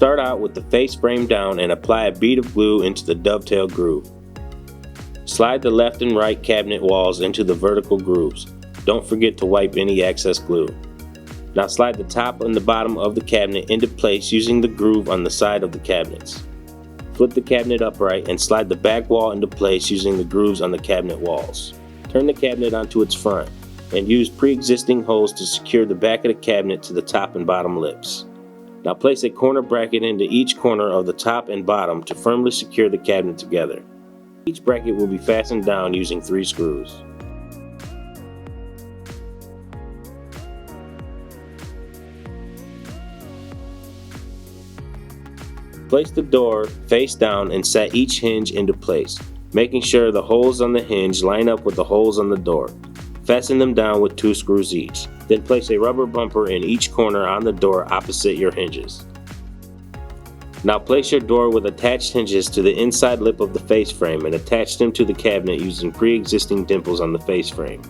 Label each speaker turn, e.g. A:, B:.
A: Start out with the face frame down and apply a bead of glue into the dovetail groove. Slide the left and right cabinet walls into the vertical grooves. Don't forget to wipe any excess glue. Now slide the top and the bottom of the cabinet into place using the groove on the side of the cabinets. Flip the cabinet upright and slide the back wall into place using the grooves on the cabinet walls. Turn the cabinet onto its front and use pre-existing holes to secure the back of the cabinet to the top and bottom lips. Now place a corner bracket into each corner of the top and bottom to firmly secure the cabinet together. Each bracket will be fastened down using 3 screws. Place the door face down and set each hinge into place, making sure the holes on the hinge line up with the holes on the door. Fasten them down with 2 screws each. Then place a rubber bumper in each corner on the door opposite your hinges. Now place your door with attached hinges to the inside lip of the face frame and attach them to the cabinet using pre-existing dimples on the face frame.